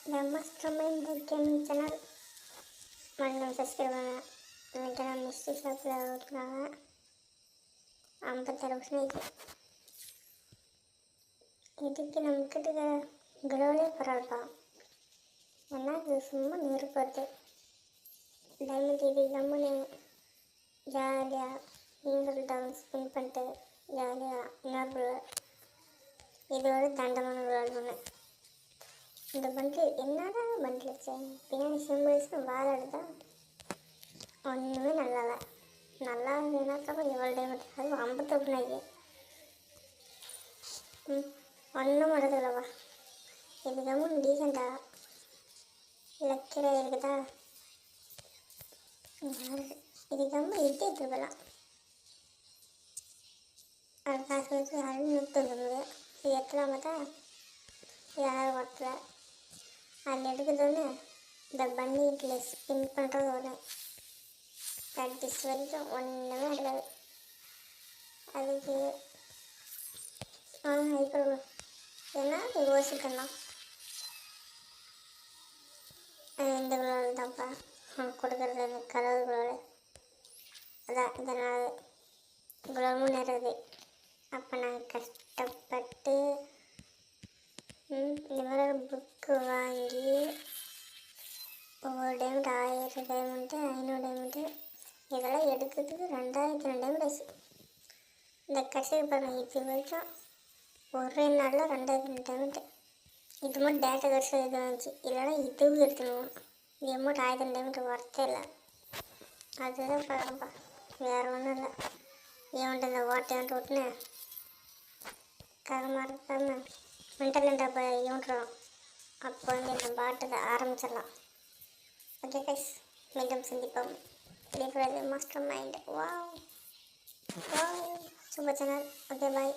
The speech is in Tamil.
The Mastermind Gaming Channel. மறக்காம சப்ஸ்கிரைப் பண்ணுங்கள். இன்றைக்கி நான் மிஸ்ட்ரி ஷாப்பில் ஓட்டுனாங்க 56%. இதுக்கு நம்மக்கிட்ட க்ளோலே பரவாயில்லப்பா. ஏன்னா இது சும்மா நெருப்பு வருது. டைமண்ட் இது கம்முன்னு ஜாலியாக நீங்களும் டவுன் ஸ்பின் பண்ணிட்டு ஜாலியாக இன்னொரு இதோட தண்டமான விளையாடணுன்னு. இந்த பண்டில் என்னடா பண்டில் வச்சேன் பின்னாடி சிம்பிள்ஸ்னு வாழாடுதா. ஒன்றுமே நல்லா இல்லை. நல்லா இருந்ததுனாக்கா எவ்வளோ டைமண்ட் அதுவும் 51 ஒன்றும் வரதில்லவா. இது கம்முன்னு டீசெண்டாக லக்கில் இருக்குதா. இது கம்முன்னு இட்டு எடுத்துட்டு போகலாம். அது காசு வச்சு 190 இது எத்தலாம் பார்த்தா யாரும் ஓட்டல. அதில் எடுக்கிறதோன்னு இந்த பன்னீட்டில் ஸ்பின் பண்ணுறது ஒன்று ப்ராக்டிஸ் வரைக்கும் ஒன்றுமே இருக்காது. அதுக்கு இப்போ ஏன்னா யோசிக்கலாம். இந்த குளோடு தான்ப்பா கொடுக்குறது அந்த கலர் குளோடு. அதான் இதனால் குளோமும் நிறையுது. அப்போ நான் கஷ்டப்பட்டு இந்த மாதிரி புக்கு வாங்கி ஒவ்வொரு டைமண்ட் 1000 டைமண்ட்டு 500 டைமண்ட்டு இதெல்லாம் எடுக்கிறதுக்கு 2000 டைமண்ட் ஆச்சு. இந்த கடைசிக்கு பாருங்கள் இது வரைக்கும் ஒரே நாளில் 2000 டைமண்ட்டு. இது மட்டும் டேட்டா கடைசி இது வந்துச்சு. இல்லைனா இதுவும் எடுத்துடுவோம். இது அமௌண்ட் 1000 டைமண்ட் வரத்தே இல்லை. அதுதான் பாருங்கப்பா, வேறு ஒன்றும் இல்லை. இவன்ட்டு இந்த ஓட்டையான்ட்டு விட்டுன்னு கரமாக இருக்காமல் இன்டர்நெட் அப்போ யூன்ட்றோம். அப்போ இந்த பாட்டை ஆரம்பிச்சிடலாம். ஓகே கைஸ், மீண்டும் சந்திப்போம். Master mind. Wow wow super channel. Okay bye.